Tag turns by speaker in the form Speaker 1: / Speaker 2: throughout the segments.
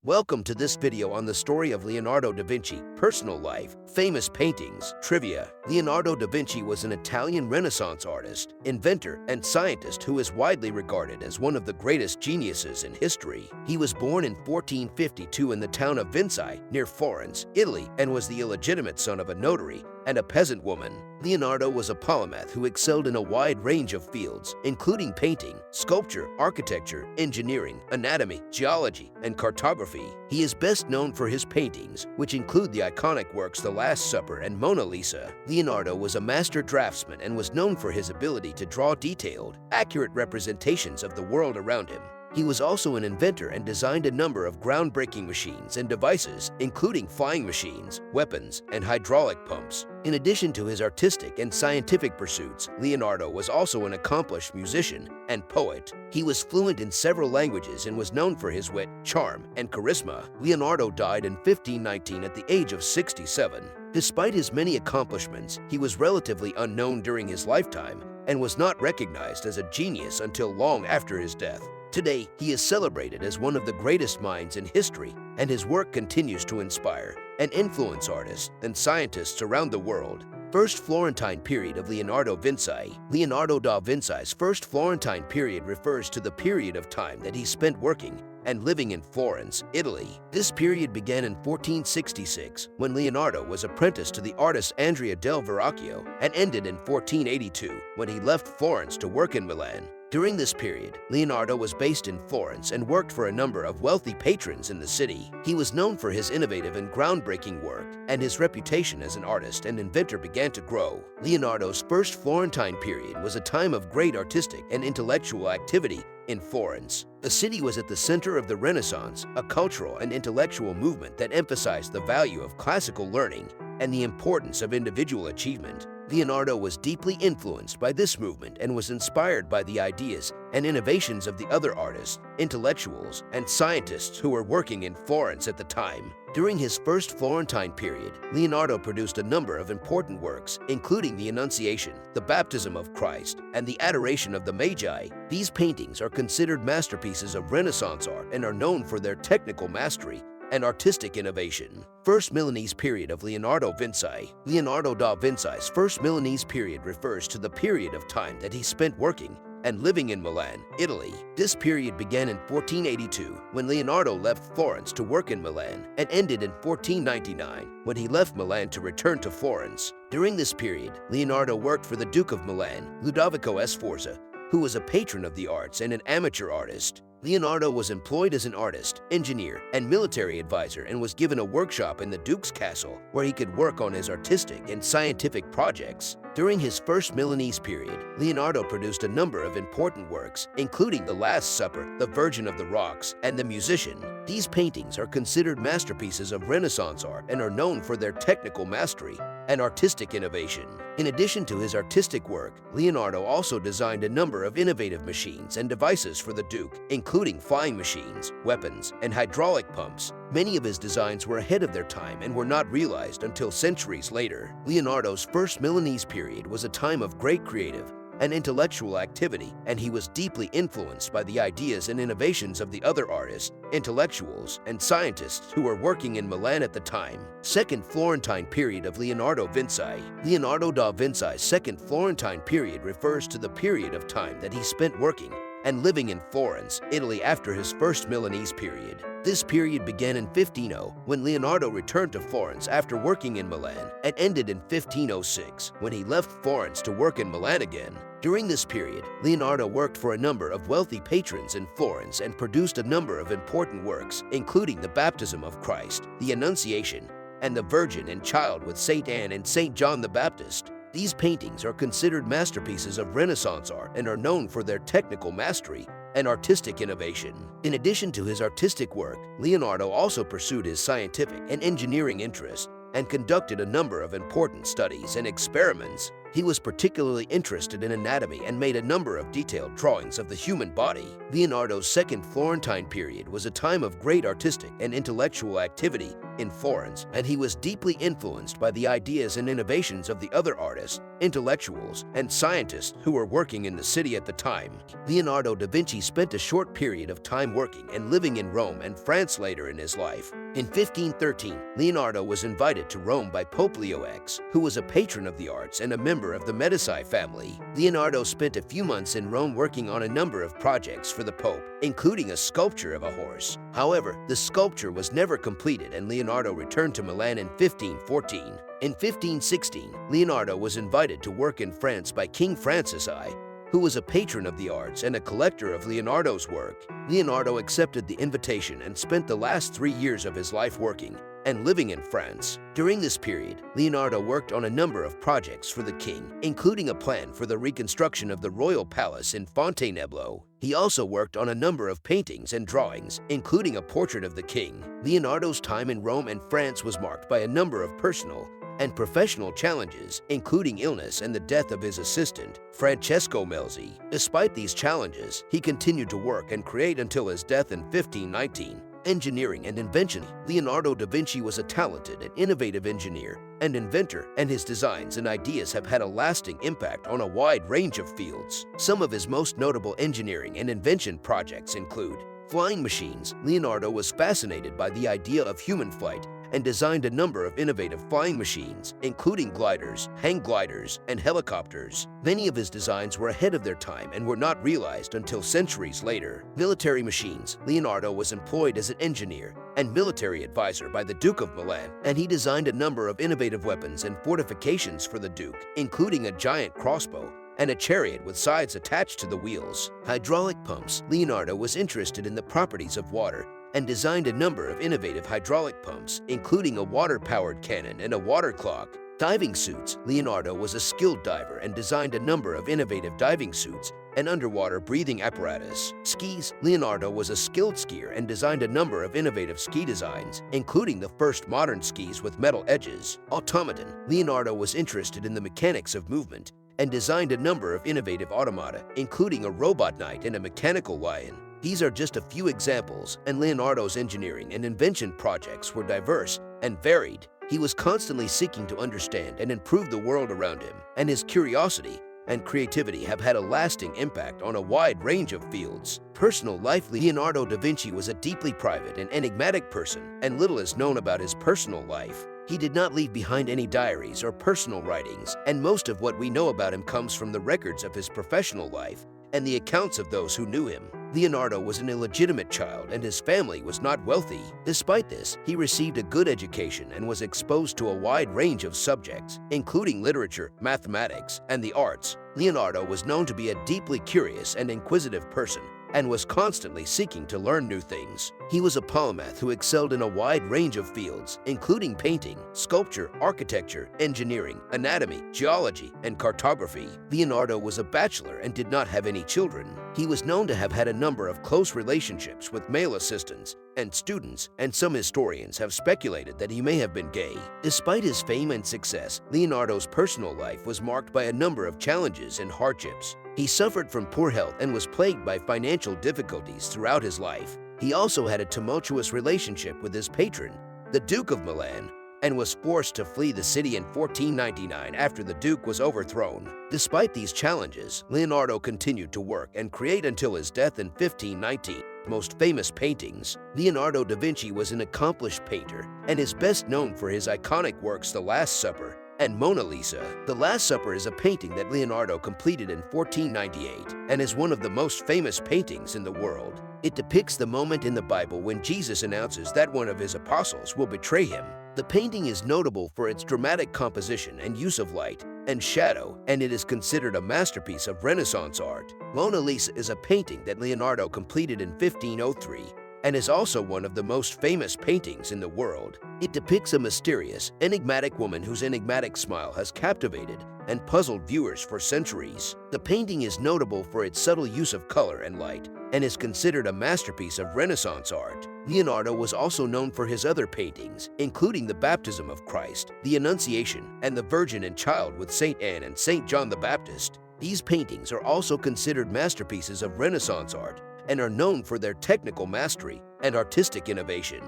Speaker 1: Welcome to this video on the story of Leonardo da Vinci, personal life, famous paintings, trivia. Leonardo da Vinci was an Italian Renaissance artist, inventor, and scientist who is widely regarded as one of the greatest geniuses in history. He was born in 1452 in the town of Vinci, near Florence, Italy, and was the illegitimate son of a notary and a peasant woman. Leonardo was a polymath who excelled in a wide range of fields, including painting, sculpture, architecture, engineering, anatomy, geology, and cartography. He is best known for his paintings, which include the iconic works The Last Supper and Mona Lisa. Leonardo was a master draftsman and was known for his ability to draw detailed, accurate representations of the world around him. He was also an inventor and designed a number of groundbreaking machines and devices, including flying machines, weapons, and hydraulic pumps. In addition to his artistic and scientific pursuits, Leonardo was also an accomplished musician and poet. He was fluent in several languages and was known for his wit, charm, and charisma. Leonardo died in 1519 at the age of 67. Despite his many accomplishments, he was relatively unknown during his lifetime and was not recognized as a genius until long after his death. Today, he is celebrated as one of the greatest minds in history, and his work continues to inspire and influence artists and scientists around the world. First Florentine period of Leonardo da Vinci. Leonardo da Vinci's first Florentine period refers to the period of time that he spent working and living in Florence, Italy. This period began in 1466, when Leonardo was apprenticed to the artist Andrea del Verrocchio, and ended in 1482, when he left Florence to work in Milan. During this period, Leonardo was based in Florence and worked for a number of wealthy patrons in the city. He was known for his innovative and groundbreaking work, and his reputation as an artist and inventor began to grow. Leonardo's first Florentine period was a time of great artistic and intellectual activity in Florence. The city was at the center of the Renaissance, a cultural and intellectual movement that emphasized the value of classical learning and the importance of individual achievement. Leonardo was deeply influenced by this movement and was inspired by the ideas and innovations of the other artists, intellectuals, and scientists who were working in Florence at the time. During his first Florentine period, Leonardo produced a number of important works, including the Annunciation, the Baptism of Christ, and the Adoration of the Magi. These paintings are considered masterpieces of Renaissance art and are known for their technical mastery and artistic innovation. First Milanese period of Leonardo da Vinci. Leonardo da Vinci's first Milanese period refers to the period of time that he spent working and living in Milan, Italy. This period began in 1482, when Leonardo left Florence to work in Milan, and ended in 1499, when he left Milan to return to Florence. During this period, Leonardo worked for the Duke of Milan, Ludovico Sforza, who was a patron of the arts and an amateur artist. Leonardo was employed as an artist, engineer, and military advisor and was given a workshop in the Duke's castle where he could work on his artistic and scientific projects. During his first Milanese period, Leonardo produced a number of important works, including The Last Supper, The Virgin of the Rocks, and The Musician. These paintings are considered masterpieces of Renaissance art and are known for their technical mastery and artistic innovation. In addition to his artistic work, Leonardo also designed a number of innovative machines and devices for the Duke, including flying machines, weapons, and hydraulic pumps. Many of his designs were ahead of their time and were not realized until centuries later. Leonardo's first Milanese period was a time of great creative and intellectual activity, and he was deeply influenced by the ideas and innovations of the other artists, intellectuals, and scientists who were working in Milan at the time. Second Florentine period of Leonardo da Vinci. Leonardo da Vinci's second Florentine period refers to the period of time that he spent working and living in Florence, Italy after his first Milanese period. This period began in 1500, when Leonardo returned to Florence after working in Milan, and ended in 1506, when he left Florence to work in Milan again. During this period, Leonardo worked for a number of wealthy patrons in Florence and produced a number of important works, including the Baptism of Christ, the Annunciation, and the Virgin and Child with Saint Anne and Saint John the Baptist. These paintings are considered masterpieces of Renaissance art and are known for their technical mastery and artistic innovation. In addition to his artistic work, Leonardo also pursued his scientific and engineering interests and conducted a number of important studies and experiments. He was particularly interested in anatomy and made a number of detailed drawings of the human body. Leonardo's second Florentine period was a time of great artistic and intellectual activity in Florence, and he was deeply influenced by the ideas and innovations of the other artists, intellectuals, and scientists who were working in the city at the time. Leonardo da Vinci spent a short period of time working and living in Rome and France later in his life. In 1513, Leonardo was invited to Rome by Pope Leo X, who was a patron of the arts and a member of the Medici family. Leonardo spent a few months in Rome working on a number of projects for the Pope, including a sculpture of a horse. However, the sculpture was never completed and Leonardo returned to Milan in 1514. In 1516, Leonardo was invited to work in France by King Francis I, who was a patron of the arts and a collector of Leonardo's work. Leonardo accepted the invitation and spent the last 3 years of his life working and living in France. During this period, Leonardo worked on a number of projects for the king, including a plan for the reconstruction of the royal palace in Fontainebleau. He also worked on a number of paintings and drawings, including a portrait of the king. Leonardo's time in Rome and France was marked by a number of personal and professional challenges, including illness and the death of his assistant, Francesco Melzi. Despite these challenges, he continued to work and create until his death in 1519. Engineering and invention. Leonardo da Vinci was a talented and innovative engineer and inventor, and his designs and ideas have had a lasting impact on a wide range of fields. Some of his most notable engineering and invention projects include flying machines. Leonardo was fascinated by the idea of human flight and designed a number of innovative flying machines, including gliders, hang gliders, and helicopters. Many of his designs were ahead of their time and were not realized until centuries later. Military machines. Leonardo was employed as an engineer and military advisor by the Duke of Milan, and he designed a number of innovative weapons and fortifications for the Duke, including a giant crossbow and a chariot with sides attached to the wheels. Hydraulic pumps. Leonardo was interested in the properties of water and designed a number of innovative hydraulic pumps, including a water-powered cannon and a water clock. Diving suits. Leonardo was a skilled diver and designed a number of innovative diving suits and underwater breathing apparatus. Skis. Leonardo was a skilled skier and designed a number of innovative ski designs, including the first modern skis with metal edges. Automaton. Leonardo was interested in the mechanics of movement and designed a number of innovative automata, including a robot knight and a mechanical lion. These are just a few examples, and Leonardo's engineering and invention projects were diverse and varied. He was constantly seeking to understand and improve the world around him, and his curiosity and creativity have had a lasting impact on a wide range of fields. Personal life. Leonardo da Vinci was a deeply private and enigmatic person, and little is known about his personal life. He did not leave behind any diaries or personal writings, and most of what we know about him comes from the records of his professional life and the accounts of those who knew him. Leonardo was an illegitimate child and his family was not wealthy. Despite this, he received a good education and was exposed to a wide range of subjects, including literature, mathematics, and the arts. Leonardo was known to be a deeply curious and inquisitive person and was constantly seeking to learn new things. He was a polymath who excelled in a wide range of fields, including painting, sculpture, architecture, engineering, anatomy, geology, and cartography. Leonardo was a bachelor and did not have any children. He was known to have had a number of close relationships with male assistants and students, and some historians have speculated that he may have been gay. Despite his fame and success, Leonardo's personal life was marked by a number of challenges and hardships. He suffered from poor health and was plagued by financial difficulties throughout his life. He also had a tumultuous relationship with his patron, the Duke of Milan, and was forced to flee the city in 1499 after the Duke was overthrown. Despite these challenges, Leonardo continued to work and create until his death in 1519. Most famous paintings. Leonardo da Vinci was an accomplished painter and is best known for his iconic works The Last Supper and Mona Lisa. The Last Supper is a painting that Leonardo completed in 1498 and is one of the most famous paintings in the world. It depicts the moment in the Bible when Jesus announces that one of his apostles will betray him. The painting is notable for its dramatic composition and use of light and shadow, and it is considered a masterpiece of Renaissance art. Mona Lisa is a painting that Leonardo completed in 1503 and is also one of the most famous paintings in the world. It depicts a mysterious, enigmatic woman whose enigmatic smile has captivated and puzzled viewers for centuries. The painting is notable for its subtle use of color and light and is considered a masterpiece of Renaissance art. Leonardo was also known for his other paintings, including the Baptism of Christ, the Annunciation, and the Virgin and Child with Saint Anne and Saint John the Baptist. These paintings are also considered masterpieces of Renaissance art and are known for their technical mastery and artistic innovation.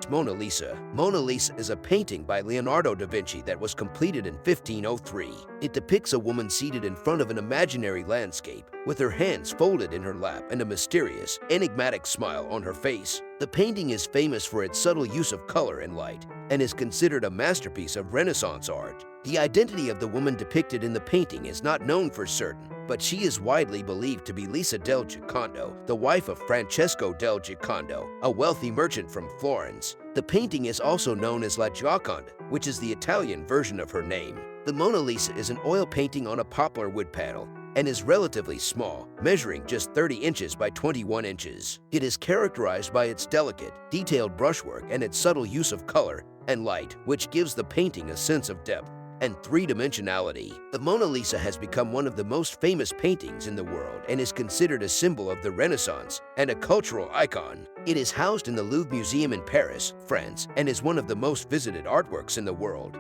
Speaker 1: Mona Lisa. Mona Lisa is a painting by Leonardo da Vinci that was completed in 1503. It depicts a woman seated in front of an imaginary landscape, with her hands folded in her lap and a mysterious, enigmatic smile on her face. The painting is famous for its subtle use of color and light, and is considered a masterpiece of Renaissance art. The identity of the woman depicted in the painting is not known for certain, but she is widely believed to be Lisa del Giocondo, the wife of Francesco del Giocondo, a wealthy merchant from Florence. The painting is also known as La Gioconda, which is the Italian version of her name. The Mona Lisa is an oil painting on a poplar wood panel and is relatively small, measuring just 30 inches by 21 inches. It is characterized by its delicate, detailed brushwork and its subtle use of color and light, which gives the painting a sense of depth and three-dimensionality. The Mona Lisa has become one of the most famous paintings in the world and is considered a symbol of the Renaissance and a cultural icon. It is housed in the Louvre Museum in Paris, France, and is one of the most visited artworks in the world.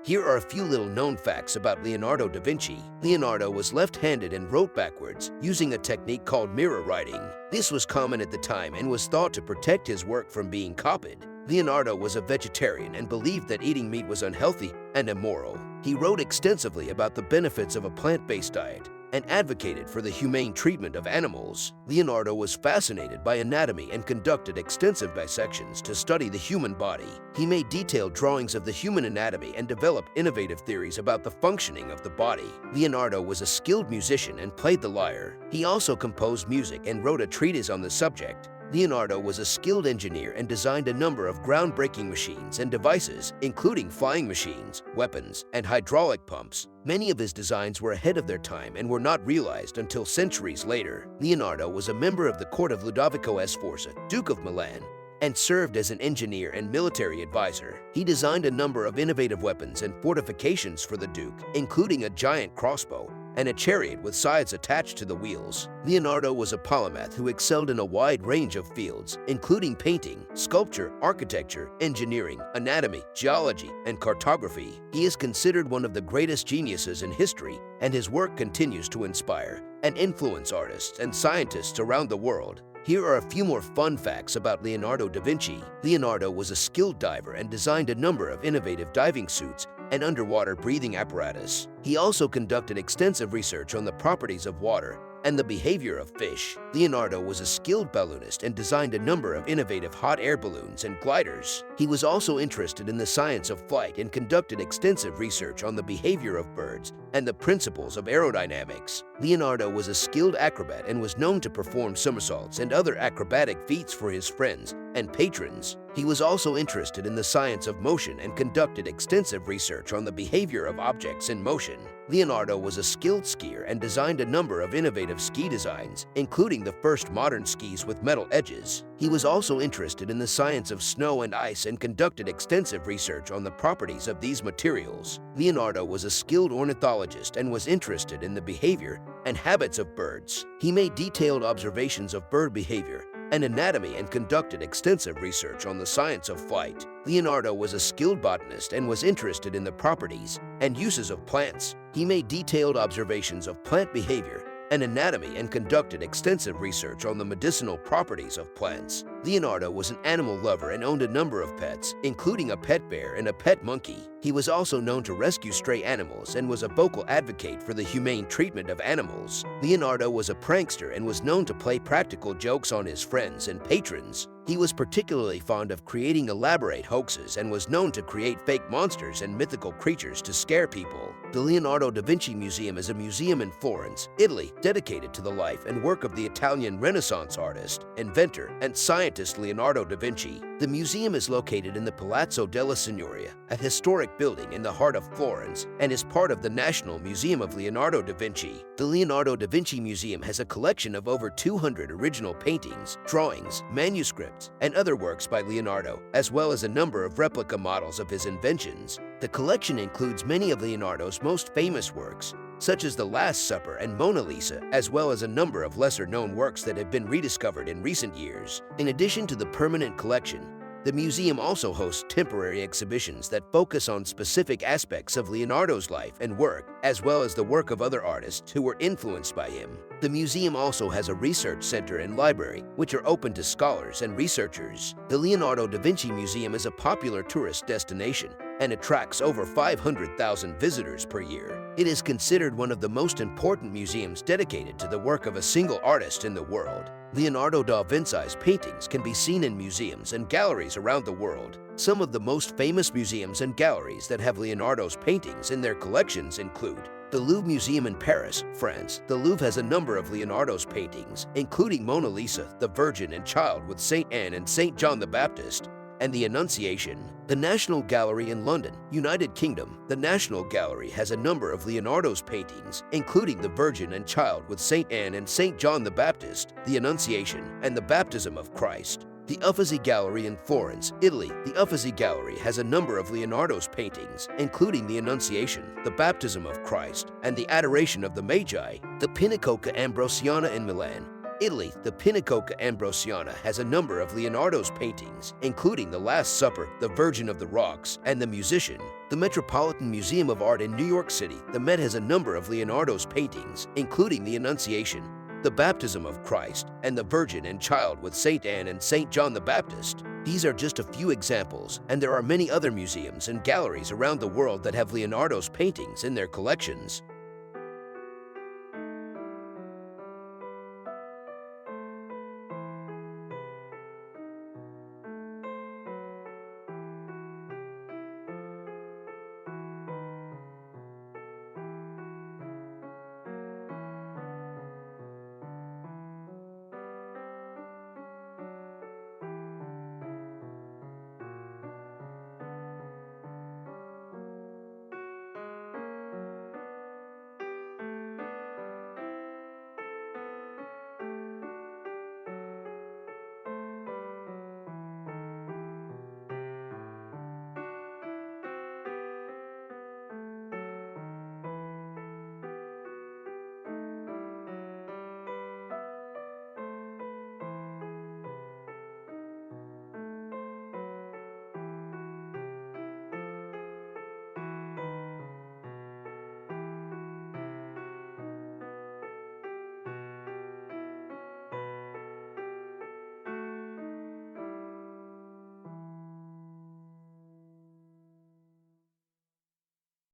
Speaker 1: Here are a few little known facts about Leonardo da Vinci. Leonardo was left-handed and wrote backwards, using a technique called mirror writing. This was common at the time and was thought to protect his work from being copied. Leonardo was a vegetarian and believed that eating meat was unhealthy and immoral. He wrote extensively about the benefits of a plant-based diet and advocated for the humane treatment of animals. Leonardo was fascinated by anatomy and conducted extensive dissections to study the human body. He made detailed drawings of the human anatomy and developed innovative theories about the functioning of the body. Leonardo was a skilled musician and played the lyre. He also composed music and wrote a treatise on the subject. Leonardo was a skilled engineer and designed a number of groundbreaking machines and devices, including flying machines, weapons, and hydraulic pumps. Many of his designs were ahead of their time and were not realized until centuries later. Leonardo was a member of the court of Ludovico Sforza, Duke of Milan, and served as an engineer and military advisor. He designed a number of innovative weapons and fortifications for the Duke, including a giant crossbow and a chariot with sides attached to the wheels. Leonardo was a polymath who excelled in a wide range of fields, including painting, sculpture, architecture, engineering, anatomy, geology, and cartography. He is considered one of the greatest geniuses in history, and his work continues to inspire and influence artists and scientists around the world. Here are a few more fun facts about Leonardo da Vinci. Leonardo was a skilled diver and designed a number of innovative diving suits and underwater breathing apparatus. He also conducted extensive research on the properties of water and the behavior of fish. Leonardo was a skilled balloonist and designed a number of innovative hot air balloons and gliders. He was also interested in the science of flight and conducted extensive research on the behavior of birds and the principles of aerodynamics. Leonardo was a skilled acrobat and was known to perform somersaults and other acrobatic feats for his friends and patrons. He was also interested in the science of motion and conducted extensive research on the behavior of objects in motion. Leonardo was a skilled skier and designed a number of innovative ski designs, including the first modern skis with metal edges. He was also interested in the science of snow and ice and conducted extensive research on the properties of these materials. Leonardo was a skilled ornithologist and was interested in the behavior and habits of birds. He made detailed observations of bird behavior and anatomy and conducted extensive research on the science of flight. Leonardo was a skilled botanist and was interested in the properties and uses of plants. He made detailed observations of plant behavior and anatomy and conducted extensive research on the medicinal properties of plants. Leonardo was an animal lover and owned a number of pets, including a pet bear and a pet monkey. He was also known to rescue stray animals and was a vocal advocate for the humane treatment of animals. Leonardo was a prankster and was known to play practical jokes on his friends and patrons. He was particularly fond of creating elaborate hoaxes and was known to create fake monsters and mythical creatures to scare people. The Leonardo da Vinci Museum is a museum in Florence, Italy, dedicated to the life and work of the Italian Renaissance artist, inventor, and scientist Leonardo da Vinci. The museum is located in the Palazzo della Signoria, a historic building in the heart of Florence, and is part of the National Museum of Leonardo da Vinci. The Leonardo da Vinci Museum has a collection of over 200 original paintings, drawings, manuscripts, and other works by Leonardo, as well as a number of replica models of his inventions. The collection includes many of Leonardo's most famous works, such as The Last Supper and Mona Lisa, as well as a number of lesser-known works that have been rediscovered in recent years. In addition to the permanent collection, the museum also hosts temporary exhibitions that focus on specific aspects of Leonardo's life and work, as well as the work of other artists who were influenced by him. The museum also has a research center and library, which are open to scholars and researchers. The Leonardo da Vinci Museum is a popular tourist destination and attracts over 500,000 visitors per year. It is considered one of the most important museums dedicated to the work of a single artist in the world. Leonardo da Vinci's paintings can be seen in museums and galleries around the world. Some of the most famous museums and galleries that have Leonardo's paintings in their collections include the Louvre Museum in Paris, France. The Louvre has a number of Leonardo's paintings, including Mona Lisa, the Virgin and Child with Saint Anne and Saint John the Baptist, and the Annunciation. The National Gallery in London, United Kingdom. The National Gallery has a number of Leonardo's paintings, including the Virgin and Child with Saint Anne and Saint John the Baptist, the Annunciation, and the Baptism of Christ. The Uffizi Gallery in Florence, Italy. The Uffizi Gallery has a number of Leonardo's paintings, including the Annunciation, the Baptism of Christ, and the Adoration of the Magi. The Pinacoteca Ambrosiana in Milan, Italy. The Pinacoteca Ambrosiana has a number of Leonardo's paintings, including The Last Supper, The Virgin of the Rocks, and The Musician. The Metropolitan Museum of Art in New York City. The Met has a number of Leonardo's paintings, including the Annunciation, the Baptism of Christ, and the Virgin and Child with Saint Anne and Saint John the Baptist. These are just a few examples, and there are many other museums and galleries around the world that have Leonardo's paintings in their collections.